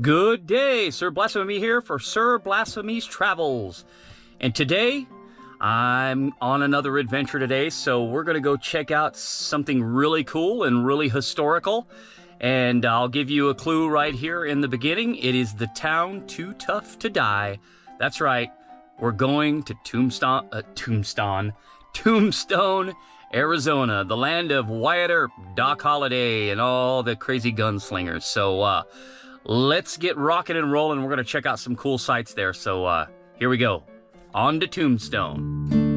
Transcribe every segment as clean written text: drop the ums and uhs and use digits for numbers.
Good day, Sir Blasphemy here for Sir Blasphemy's Travels. And today, I'm on another adventure today, so we're going to go check out something really cool and really historical. And I'll give you a clue right here in the beginning. It is the town too tough to die. That's right, we're going to Tombstone, Arizona, the land of Wyatt Earp, Doc Holliday, and all the crazy gunslingers. So, let's get rocking and rolling. We're going to check out some cool sites there. So here we go. On to Tombstone.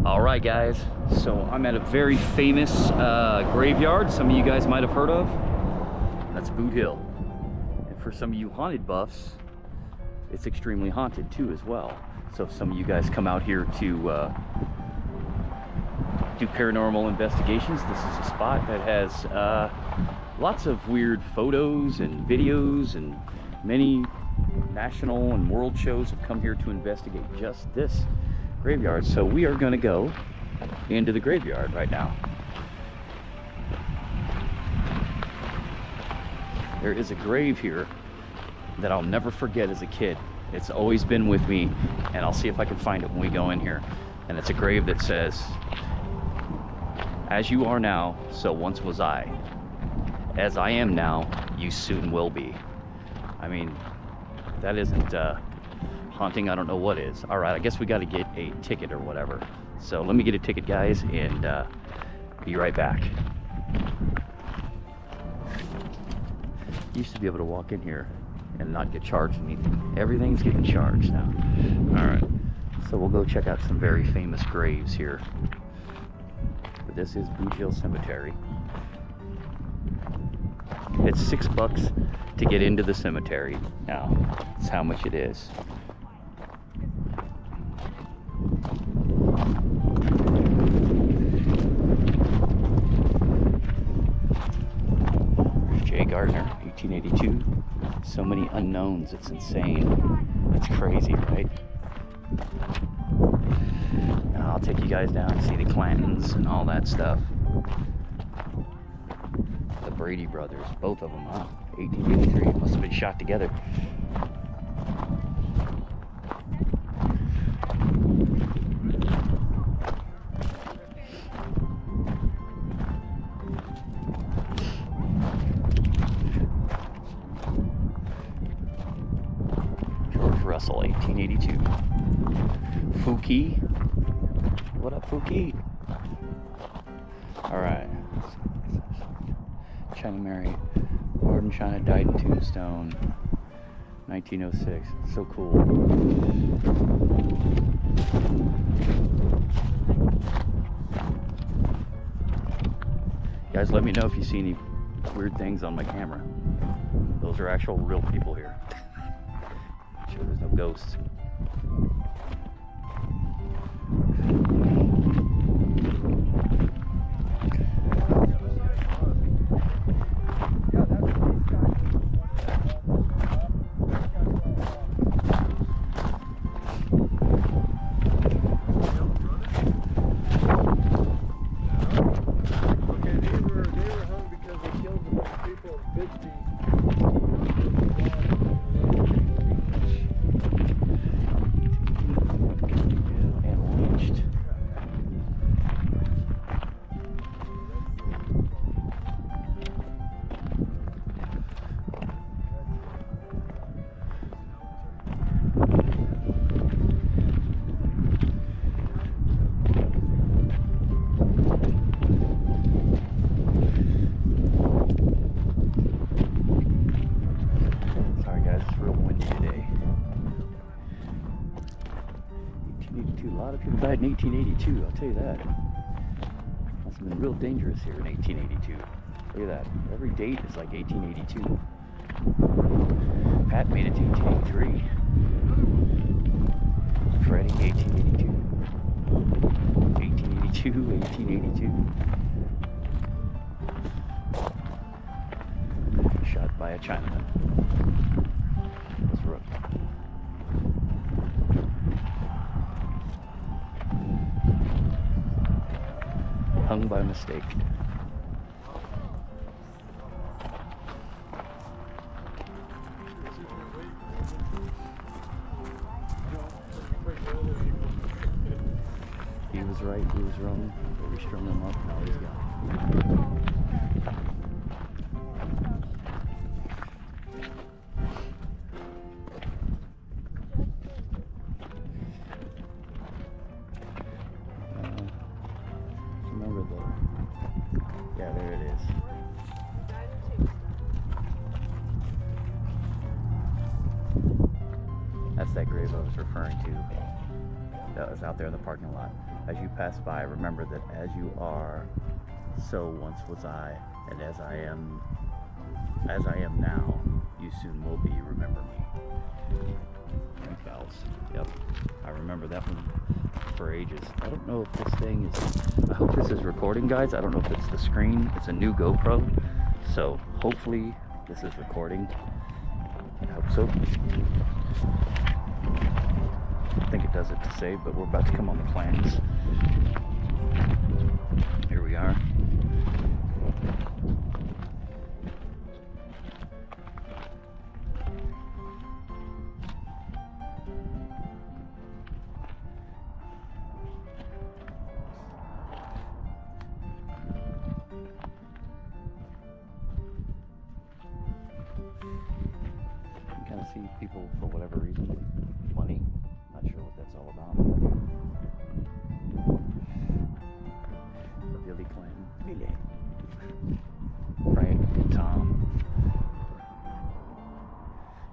Alright guys, so I'm at a very famous graveyard some of you guys might have heard of. That's Boothill. And for some of you haunted buffs, it's extremely haunted too as well. So if some of you guys come out here to do paranormal investigations, this is a spot that has lots of weird photos and videos, and many national and world shows have come here to investigate just this graveyard. So we are going to go into the graveyard right now. There is a grave here that I'll never forget as a kid. It's always been with me, and I'll see if I can find it when we go in here. And it's a grave that says, "As you are now, so once was I. As I am now, you soon will be." I mean, that isn't haunting. I don't know what is. All right, I guess we got to get a ticket or whatever. So let me get a ticket, guys, and be right back. Used to be able to walk in here and not get charged anything. Everything's getting charged now. All right, so we'll go check out some very famous graves here. But this is Boothill Cemetery. It's $6 to get into the cemetery. Now, that's how much it is. Gardner, 1882. So many unknowns, it's insane. It's crazy, right? Now I'll take you guys down and see the Clantons and all that stuff. The Brady brothers, both of them, huh? 1883, must have been shot together. Russell, 1882. Fouki. What up, Fouki? Alright. China Mary. Gordon China died in Tombstone, 1906. So cool. Guys, let me know if you see any weird things on my camera. Those are actual real people here. Sure there's no ghosts. Okay, they were hung because they killed a bunch of people in Bixby. died in 1882, I'll tell you that. Must have been real dangerous here in 1882. Look at that. Every date is like 1882. Pat made it to 1883. Freddie, 1882. 1882, 1882. Shot by a Chinaman. That's rough. Hung by mistake. He was right, he was wrong. We strung him up, now he's gone. Remember the... Yeah, there it is. That's that grave I was referring to. That was out there in the parking lot. As you pass by, remember that as you are, so once was I, and as I am now, you soon will be. Remember me. Frank Bells. Yep, I remember that one for ages. I don't know if this thing is. I hope this is recording, guys. I don't know if it's the screen. It's a new GoPro, so hopefully this is recording. I hope so. I think it does it to save, but we're about to come on the plans. Here we are. You kind of see people for whatever reason, money. Not sure what that's all about. The Billy clan. Billy. Frank, Tom.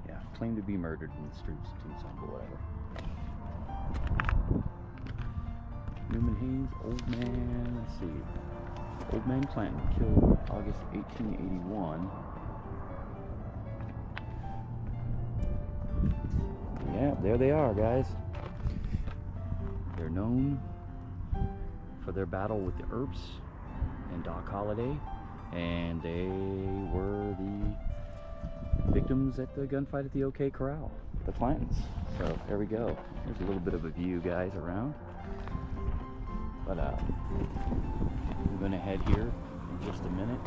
Yeah, claimed to be murdered in the streets of Tombstone, but whatever. Newman Haynes, Old Man, let's see. Old Man Clanton, killed August 1881. Yeah, there they are, guys. They're known for their battle with the Earps and Doc Holliday, and they were the victims at the gunfight at the OK Corral, the Clantons. So there we go. There's a little bit of a view, guys, around. But I'm gonna head here in just a minute.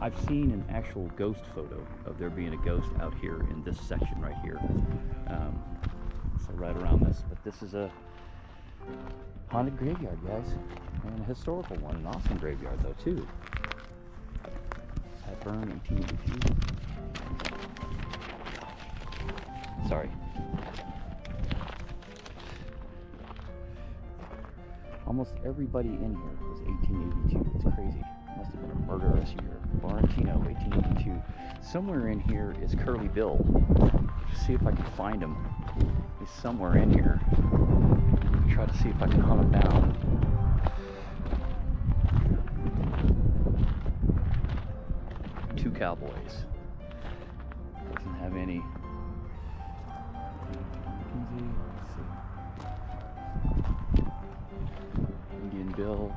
I've seen an actual ghost photo of there being a ghost out here in this section right here. So right around this, but this is a haunted graveyard, guys, and a historical one, an awesome graveyard though too. Hepburn, 1882. Sorry. Almost everybody in here was 1882. It's crazy. Must have been a murderous year. Laurentino, 1882. Somewhere in here is Curly Bill. Just see if I can find him. He's somewhere in here. Try to see if I can hunt him down. Two cowboys. Doesn't have any. Indian Bill.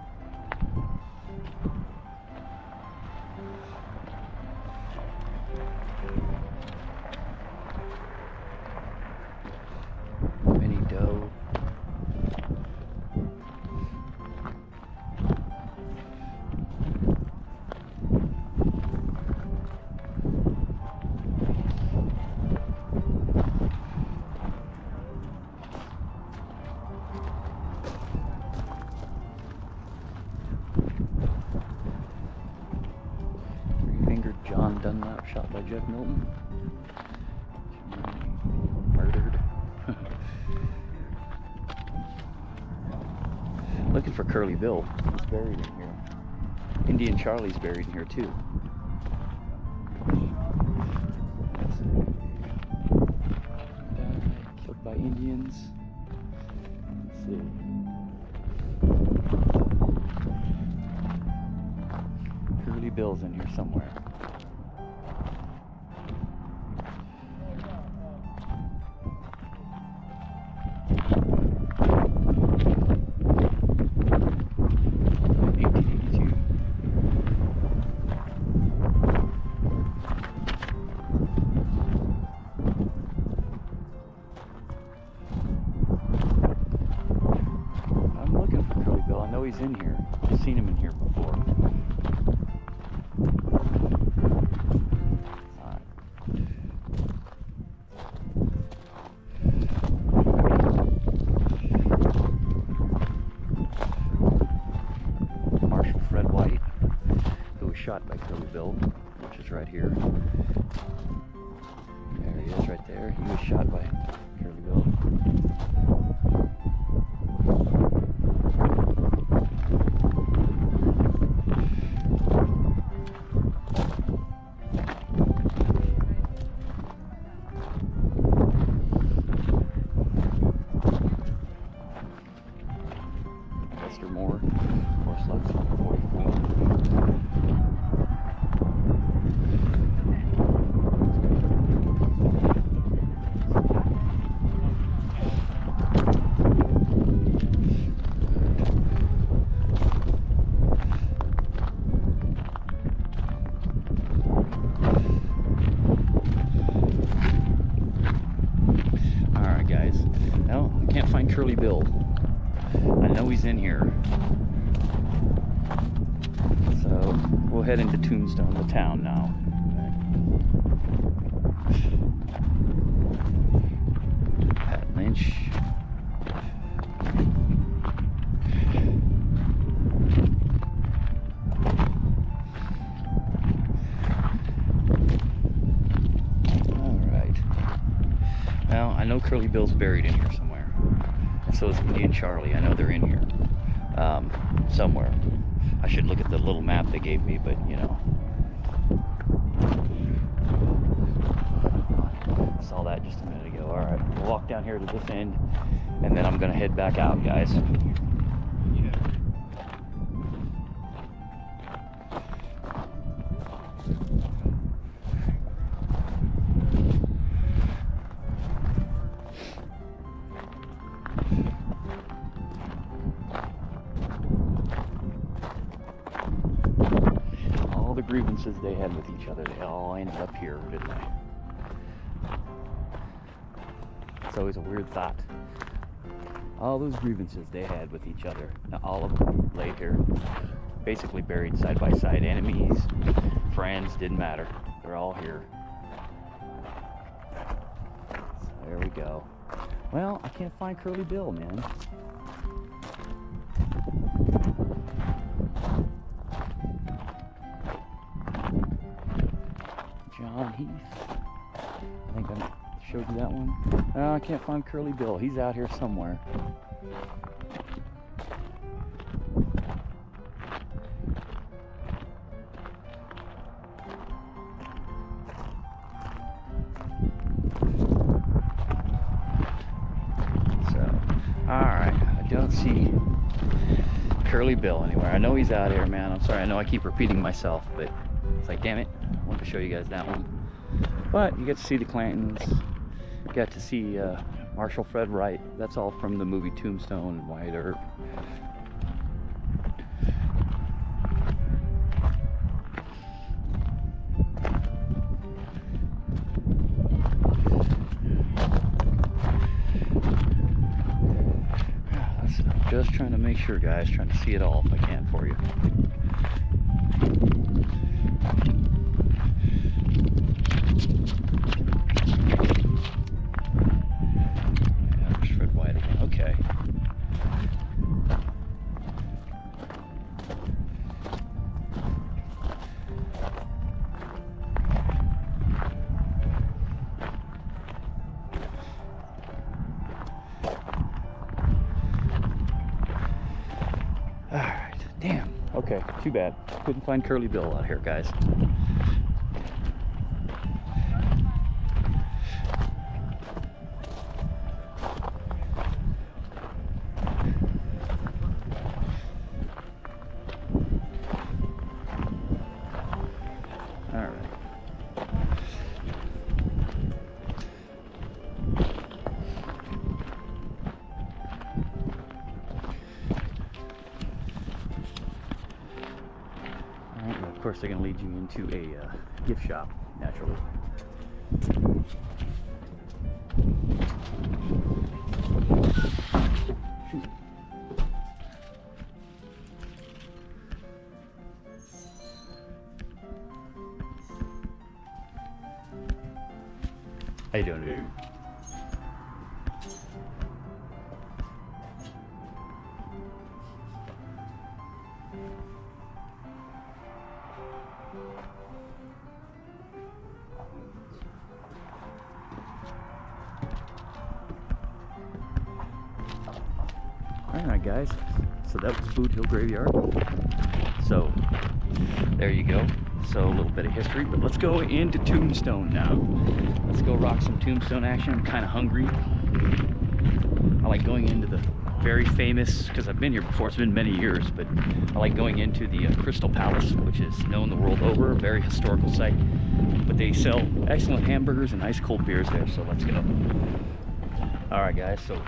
Minnie Doe. John Dunlap shot by Jeff Milton. Murdered. Looking for Curly Bill. He's buried in here. Indian Charlie's buried in here too. Killed by Indians. Let's see. Curly Bill's in here somewhere. He's in here. I've seen him in here before. Alright. Marshal Fred Wyatt, who was shot by Curly Bill, which is right here. There he is right there. He was shot by Curly Bill. More horse lots 44. Alright guys, no, I can't find Curly Bill. I know he's in here. So we'll head into Tombstone, the town now. Pat Lynch. Alright. Well, I know Curly Bill's buried in here somewhere. So is me and Charlie. I know they're in here somewhere. I should look at the little map they gave me, but you know. Saw that just a minute ago. Alright, we'll walk down here to this end, and then I'm going to head back out, guys. The grievances they had with each other, they all ended up here, didn't they? It's always a weird thought. All those grievances they had with each other, now all of them laid here, basically buried side by side. Enemies, friends, didn't matter. They're all here. So there we go. Well, I can't find Curly Bill, man. John Heath. I think I showed you that one. No, I can't find Curly Bill. He's out here somewhere. So, alright. I don't see Curly Bill anywhere. I know he's out here, man. I'm sorry. I know I keep repeating myself, but it's like, damn it. I wanted to show you guys that one. But you get to see the Clantons. You got to see Marshal Fred Wright. That's all from the movie Tombstone and Wyatt Earp. Just trying to make sure, guys. Trying to see it all if I can for you. Alright, damn. Okay, too bad. Couldn't find Curly Bill out here, guys. course, they're going to lead you into a gift shop, naturally. How you doing, dude? Alright guys, so that was Boothill Graveyard. So there you go. So a little bit of history, but let's go into Tombstone now. Let's go rock some Tombstone action. I'm kind of hungry. I like going into the very famous, because I've been here before, it's been many years, but I like going into the Crystal Palace, which is known the world over, a very historical site. But they sell excellent hamburgers and ice cold beers there, so let's go. Alright guys, so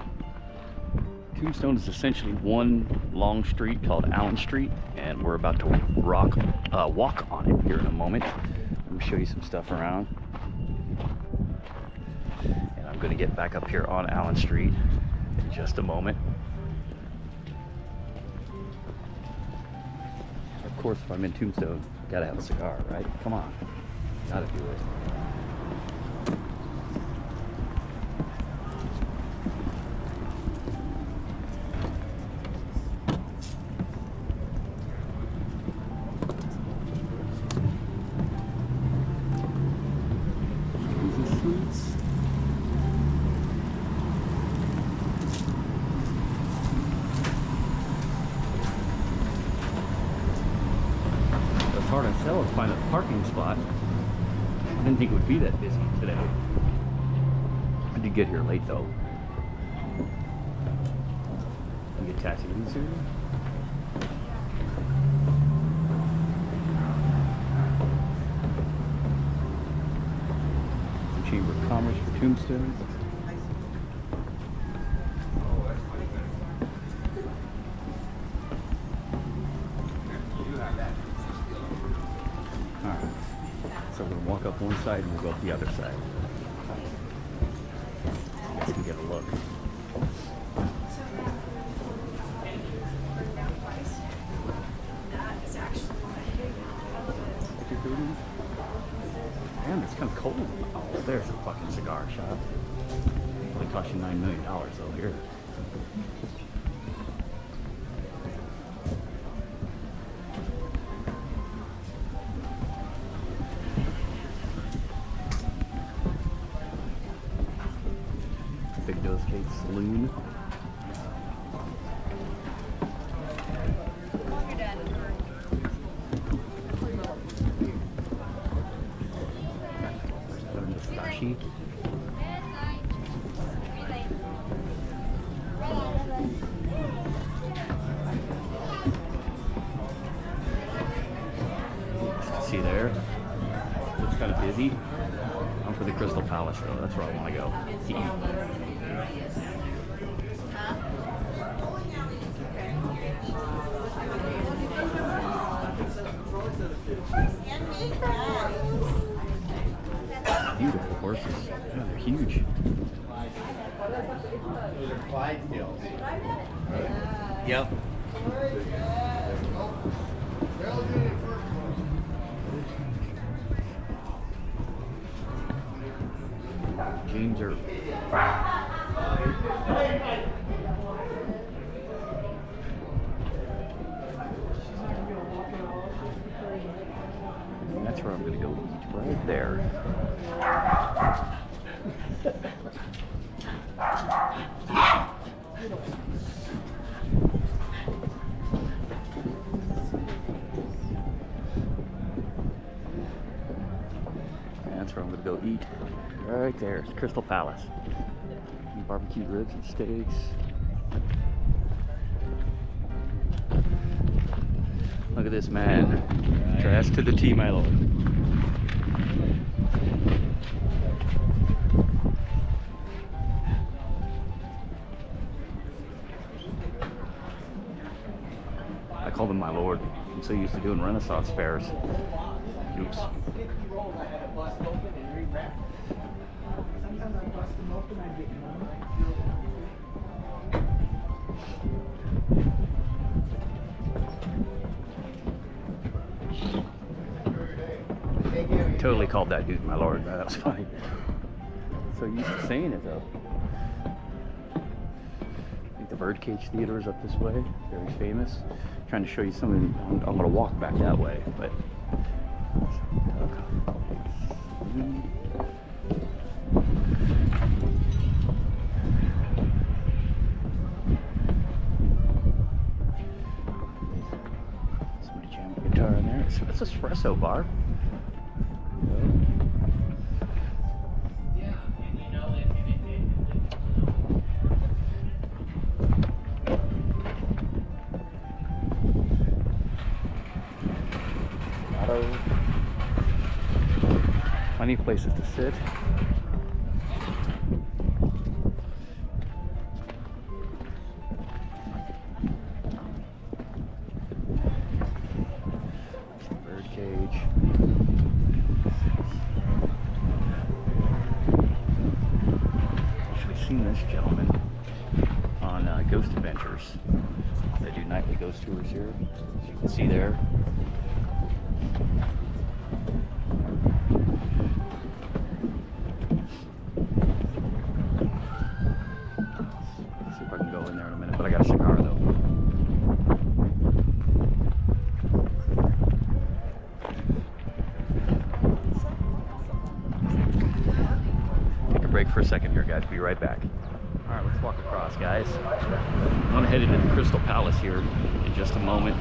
Tombstone is essentially one long street called Allen Street, and we're about to walk on it here in a moment. Let me show you some stuff around. And I'm going to get back up here on Allen Street in just a moment. Of course, if I'm in Tombstone, gotta have a cigar, right? Come on, gotta do it. Hard to sell to find a parking spot. I didn't think it would be that busy today. I did get here late though. You get taxi in soon? The Chamber of Commerce for Tombstone. So we're going to walk up one side and we'll go up the other side. So you guys can get a look. Damn, it's kind of cold. Oh, there's a fucking cigar shop. Probably cost you $9 million though here. OK Saloon. See there? It's kind of busy. I'm for the Crystal Palace though. That's where I want to go to eat. Beautiful horses. Yeah, they're huge. Yep. James Earp. That's where I'm going to go eat, right there. That's where I'm going to go eat, right there. It's Crystal Palace. Barbecue ribs and steaks. Look at this man. Dressed to the T, my lord. I call him my lord. I'm so used to doing Renaissance fairs. Oops. Totally called that dude my lord. That was funny. So used to saying it though. I think the Birdcage Theater is up this way. Very famous. Trying to show you some of the, I'm gonna walk back that way, but somebody jamming a guitar in there. It's an espresso bar. Plenty of places to sit. Birdcage. Actually seen this gentleman on Ghost Adventures. They do nightly ghost tours here, as you can see there. For a second here, guys. Be right back. All right, let's walk across, guys. I'm gonna head into the Crystal Palace here in just a moment.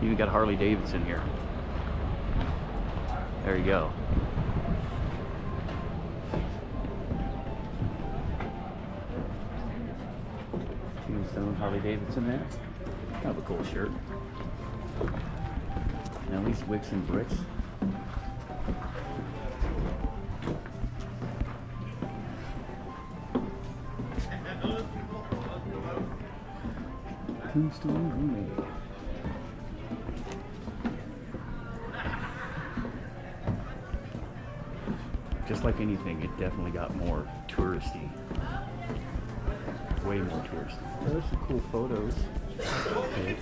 Even got Harley Davidson here. There you go. Tombstone, Harley Davidson there. Kind of a cool shirt. And at least Wicks and Bricks. Tombstone Roommate. Just like anything, it definitely got more touristy. Way more touristy. There's some cool photos. Okay.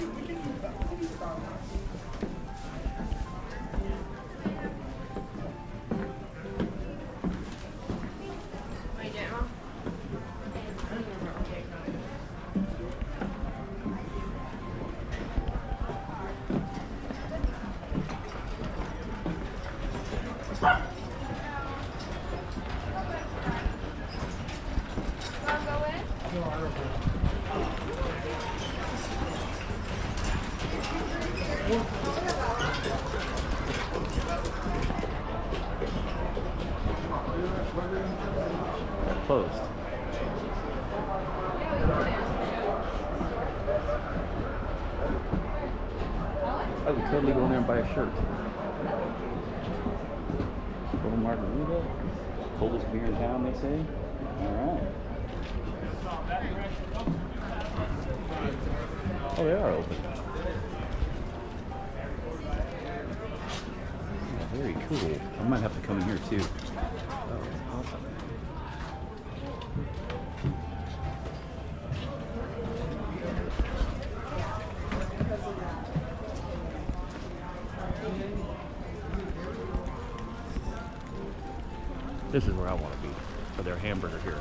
Closed. I would totally go in there and buy a shirt. Little margarita. Coldest beer in town, they say. Alright. Oh, they are open. Oh, very cool. I might have to come in here too. Oh, awesome. This is where I want to be for their hamburger here.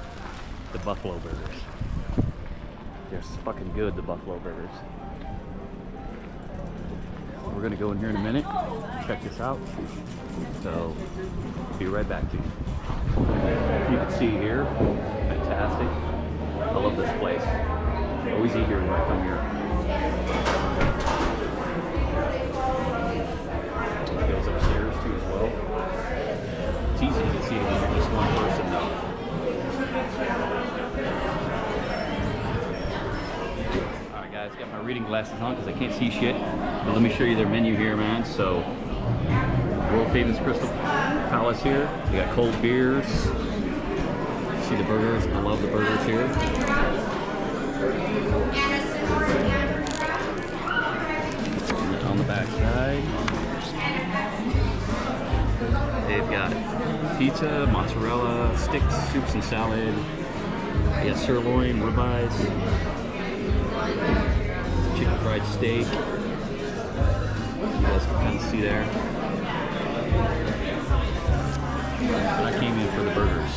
The Buffalo Burgers. They're fucking good, the Buffalo Burgers. We're gonna go in here in a minute, check this out. So, be right back to you. You can see here, fantastic. I love this place. Always eat here when I come here. It goes upstairs too as well. It's easy to see when you're just one person though. Alright guys, got my reading glasses on because I can't see shit. But let me show you their menu here, man. So, world famous Crystal Palace here. We got cold beers, See the burgers. I love the burgers here. On the back side, they've got pizza, mozzarella, sticks, soups and salad. They got sirloin, ribeyes, chicken fried steak. You guys can kind of see there. And I came in for the burgers.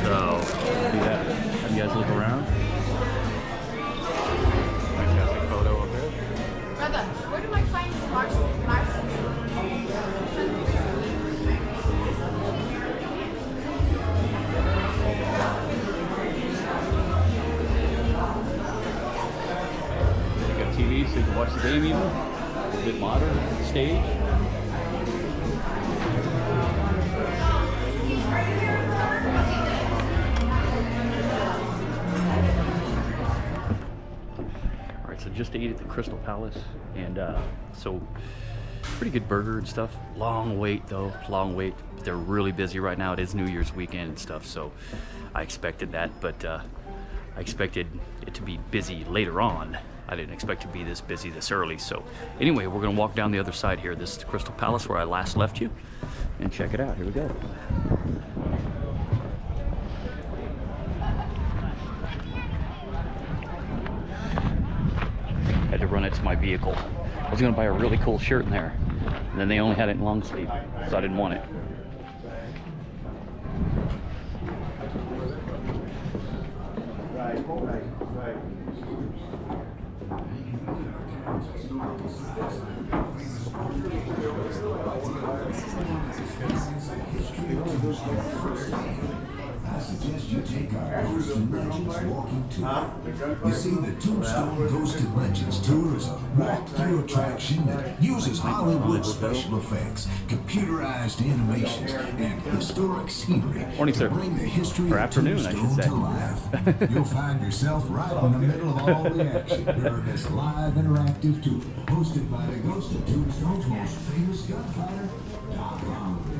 So, do that. Have you guys look around? Fantastic photo of it. Brother, where do I find this Larson? You got TV so you can watch the game even. A bit modern stage. So just ate at the Crystal Palace, and so pretty good burger and stuff. Long wait though, long wait. They're really busy right now. It is New Year's weekend and stuff, so I expected that, but I expected it to be busy later on. I didn't expect to be this busy this early. So anyway, we're gonna walk down the other side here. This is the Crystal Palace where I last left you, and check it out. Here we go. Had to run it to my vehicle. I was gonna buy a really cool shirt in there, and then they only had it in long sleeve, so I didn't want it. I suggest you take our Ghost and Legends walking tour. You see, the Tombstone Ghost and Legends tour is a walk-through attraction that uses Hollywood special effects, computerized animations, and historic scenery to bring the history of Tombstone to life. You'll find yourself right in the middle of all the action during this live interactive tour, hosted by the Ghost of Tombstone's most famous gunfighter, Doc Holliday.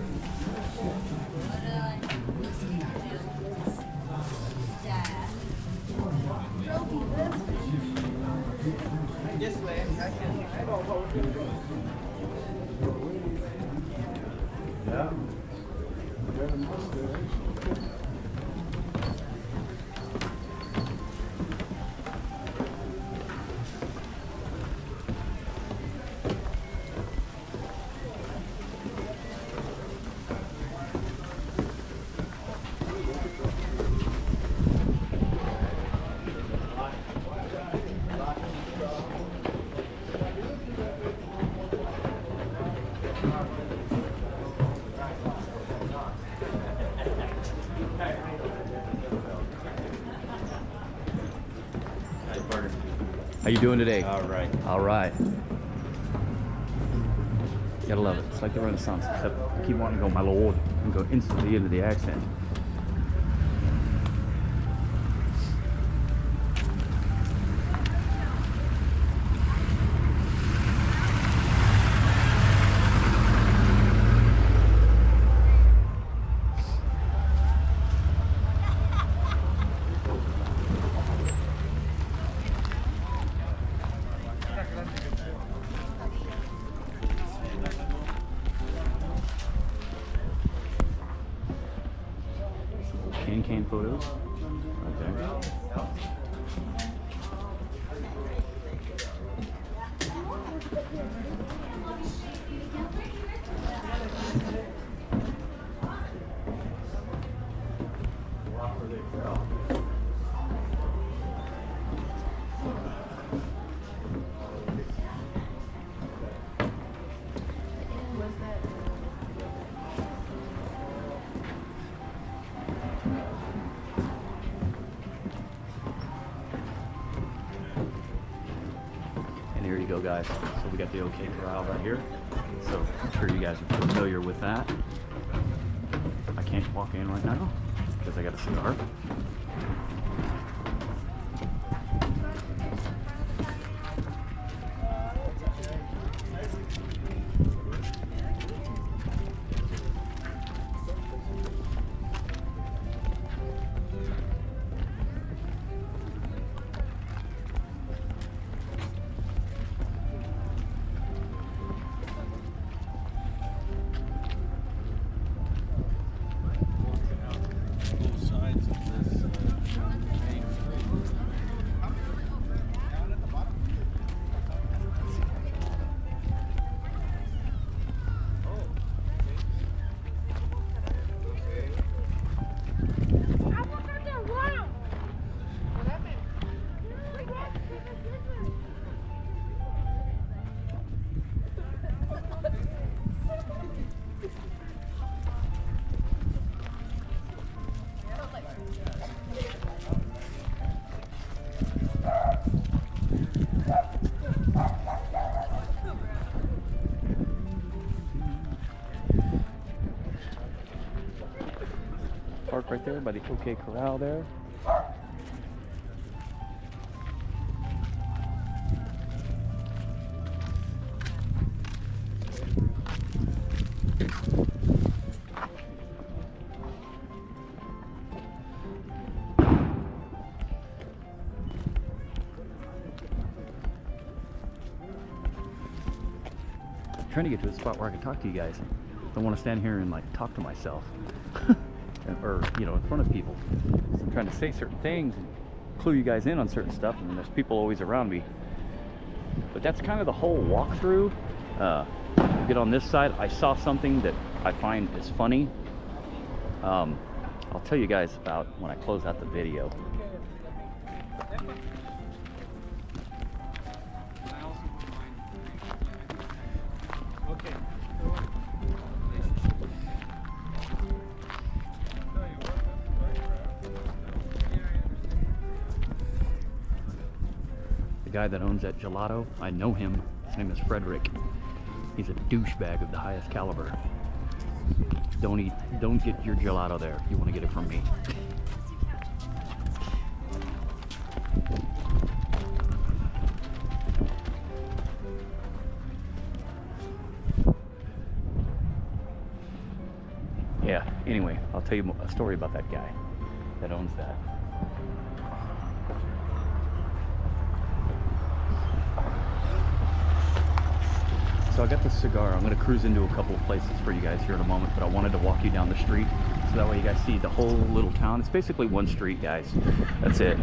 This way, I can. Yeah. How you doing today? All right. All right. Gotta love it. It's like the Renaissance, except I keep wanting to go, my lord, and go instantly into the accent. Can photos. Okay. Here you go, guys. So we got the OK Corral right here. So I'm sure you guys are familiar with that. I can't walk in right now because I got a cigar. right there by the OK Corral there. Trying to get to a spot where I can talk to you guys. I don't want to stand here and like talk to myself or you know, in front of people. I'm trying to say certain things and clue you guys in on certain stuff, and there's people always around me. But that's kind of the whole walkthrough. Get on this side. I saw something that I find is funny. I'll tell you guys about when I close out the video. Guy that owns that gelato, I know him. His name is Frederick. He's a douchebag of the highest caliber. Don't get your gelato there. You want to get it from me. Yeah, anyway, I'll tell you a story about that guy that owns that. So I got this cigar. I'm going to cruise into a couple of places for you guys here in a moment, but I wanted to walk you down the street so that way you guys see the whole little town. It's basically one street, guys. That's it.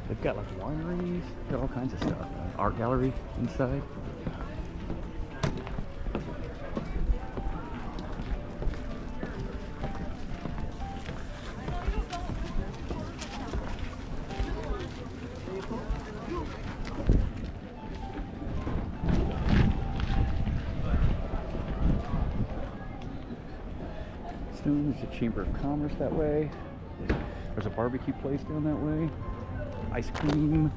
They've got like wineries, got all kinds of stuff. Art gallery inside. There's a Chamber of Commerce that way. There's a barbecue place down that way. Ice cream.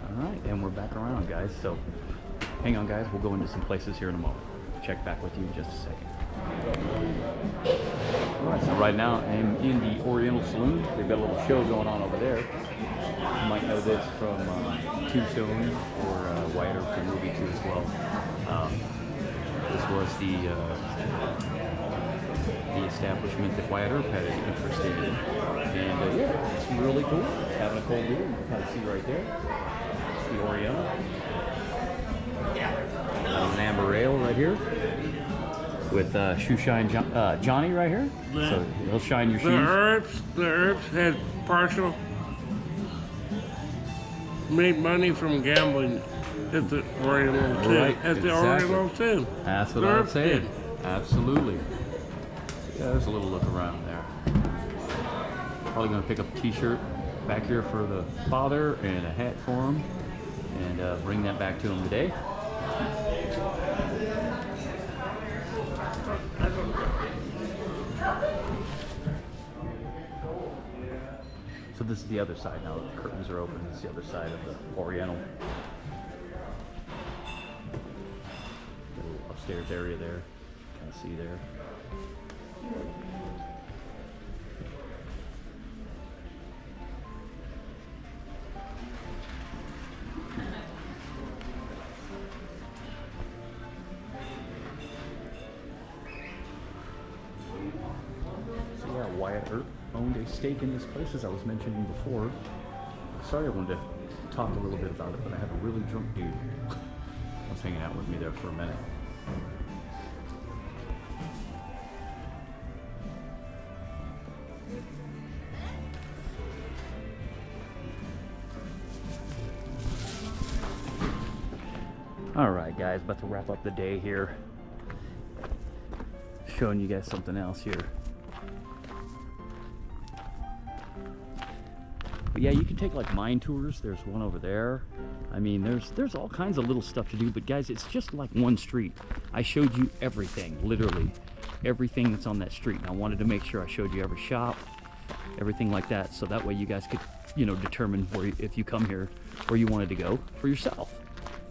Alright, and we're back around, guys, so hang on, guys, we'll go into some places here in a moment. Check back with you in just a second. Alright, so right now I'm in the Oriental Saloon. They've got a little show going on over there. You might know this from Tombstone or Wyatt Earp, the movie too as well. This was the establishment that Wyatt Earp had an interest in. And yeah, it's really cool. Having a cold beer, you can kind of see right there. It's the Oriental. An amber ale right here with Shoe Shine Johnny right here. So he'll shine your shoes. The Earps had partial made money from gambling at the Oriental too. Right, at the exactly. Oriental too. That's what I'm saying. Absolutely. Yeah, there's a little look around there. Probably gonna pick up a t-shirt back here for the father and a hat for him, and bring that back to him today. So this is the other side now that the curtains are open. This is the other side of the Oriental. Got a little upstairs area there. Kind of see there. So yeah, Wyatt Earp owned a stake in this place, as I was mentioning before. Sorry I wanted to talk a little bit about it, but I had a really drunk dude was hanging out with me there for a minute. All right, guys, about to wrap up the day here. Showing you guys something else here. But yeah, you can take like mine tours. There's one over there. I mean, there's all kinds of little stuff to do, but guys, it's just like one street. I showed you everything, literally everything that's on that street. And I wanted to make sure I showed you every shop, everything like that, so that way you guys could, you know, determine where, if you come here, where you wanted to go for yourself.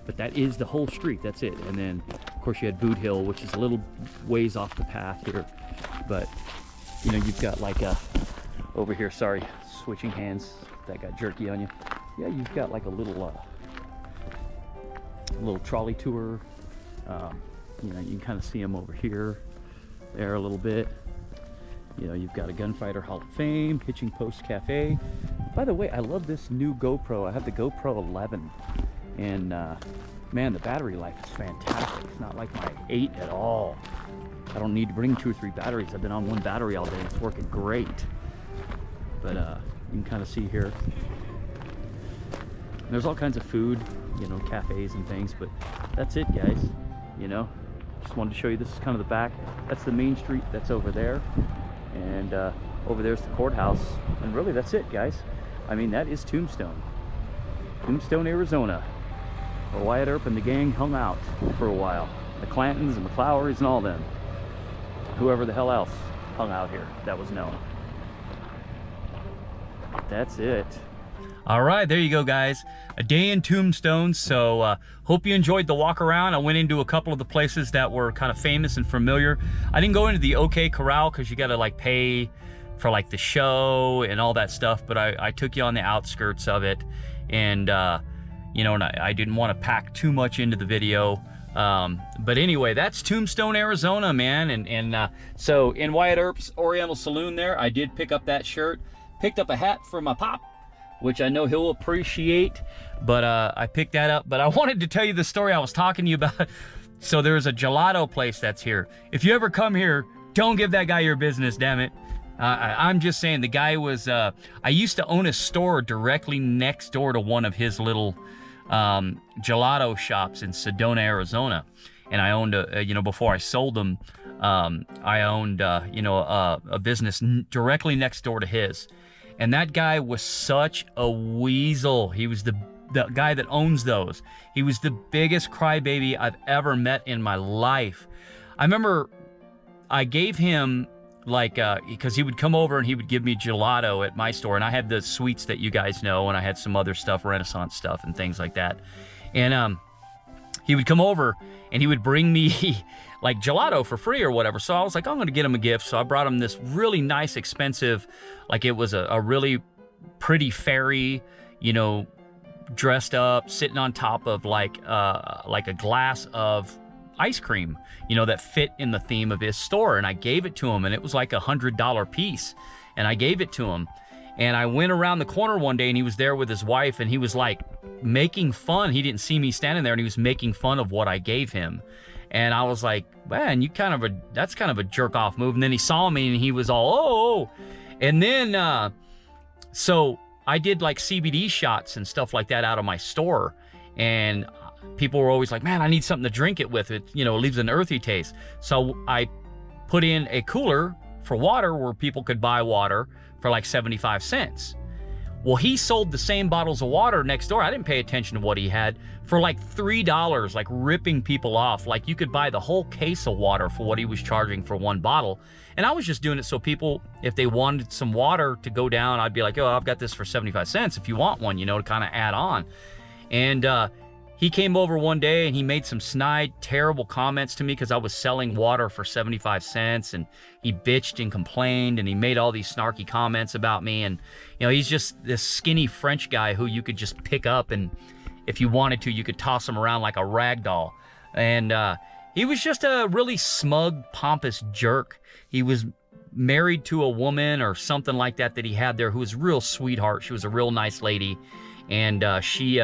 But that is the whole street, that's it. And then of course you had Boothill, which is a little ways off the path here, but you know, you've got like a over here, sorry, switching hands, that got jerky on you. Yeah, you've got like a little trolley tour. You know, you can kind of see them over here, there a little bit. You know, you've got a Gunfighter Hall of Fame, Hitching Post Cafe. By the way, I love this new GoPro. I have the GoPro 11, and man, the battery life is fantastic. It's not like my 8 at all. I don't need to bring 2 or 3 batteries. I've been on one battery all day. It's working great. But you can kind of see here, there's all kinds of food, you know, cafes and things, but that's it, guys. You know, just wanted to show you, this is kind of the back. That's the main street that's over there, and over there's the courthouse, and really that's it, guys. I mean, that is Tombstone, Arizona, where Wyatt Earp and the gang hung out for a while. The Clantons and McClourys and all them, whoever the hell else hung out here that was known. That's it. All right, there you go, guys. A day in Tombstone. So hope you enjoyed the walk around. I went into a couple of the places that were kind of famous and familiar. I didn't go into the OK Corral because you got to like pay for like the show and all that stuff, but I took you on the outskirts of it, and you know, and I didn't want to pack too much into the video. But anyway, that's Tombstone, Arizona, man. And so in Wyatt Earp's Oriental Saloon there, I did pick up that shirt. Picked up a hat for my pop, which I know he'll appreciate, but I picked that up. But I wanted to tell you the story I was talking to you about. So there's a gelato place that's here. If you ever come here, don't give that guy your business, damn it. I'm just saying, the guy was, I used to own a store directly next door to one of his little gelato shops in Sedona, Arizona. And I owned you know, before I sold them, I owned, you know, a business directly next door to his. And that guy was such a weasel. He was the guy that owns those. He was the biggest crybaby I've ever met in my life. I remember I gave him, like, because he would come over and he would give me gelato at my store. And I had the sweets that you guys know, and I had some other stuff, Renaissance stuff and things like that. And he would come over and he would bring me like gelato for free or whatever. So I was like, I'm going to get him a gift. So I brought him this really nice, expensive, like it was a really pretty fairy, you know, dressed up, sitting on top of like a glass of ice cream, you know, that fit in the theme of his store. And I gave it to him, and it was like $100 piece. And I gave it to him. And I went around the corner one day, and he was there with his wife, and he was like making fun. He didn't see me standing there, and he was making fun of what I gave him. And I was like, man, that's kind of a jerk off move. And then he saw me and he was all, oh. And then, so I did like CBD shots and stuff like that out of my store. And people were always like, man, I need something to drink it with. It, you know, it leaves an earthy taste. So I put in a cooler for water where people could buy water for like 75 cents. Well, he sold the same bottles of water next door. I didn't pay attention to what he had, for like $3, like ripping people off. Like you could buy the whole case of water for what he was charging for one bottle. And I was just doing it so people, if they wanted some water to go down, I'd be like, oh, I've got this for 75 cents if you want one, you know, to kind of add on. And he came over one day and he made some snide, terrible comments to me because I was selling water for 75 cents, and he bitched and complained, and he made all these snarky comments about me. And, you know, he's just this skinny French guy who you could just pick up, and if you wanted to, you could toss him around like a rag doll. And he was just a really smug, pompous jerk. He was married to a woman or something like that he had there who was a real sweetheart. She was a real nice lady. And she...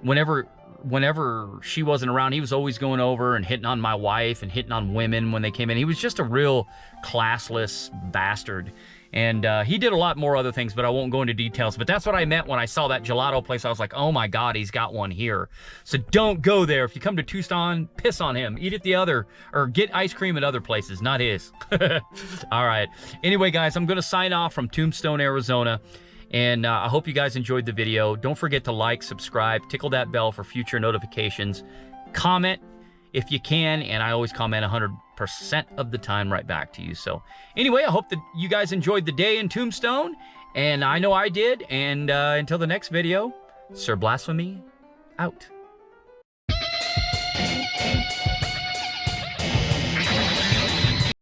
whenever she wasn't around, he was always going over and hitting on my wife and hitting on women when they came in. He was just a real classless bastard. And he did a lot more other things, but I won't go into details. But that's what I meant when I saw that gelato place. I was like, oh my God, he's got one here. So don't go there. If you come to Tombstone, piss on him. Eat at the other, or get ice cream at other places, not his. All right. Anyway, guys, I'm going to sign off from Tombstone, Arizona. And I hope you guys enjoyed the video. Don't forget to like, subscribe, tickle that bell for future notifications. Comment if you can, and I always comment 100% of the time right back to you. So anyway, I hope that you guys enjoyed the day in Tombstone, and I know I did. And until the next video, Sir Blasphemy out.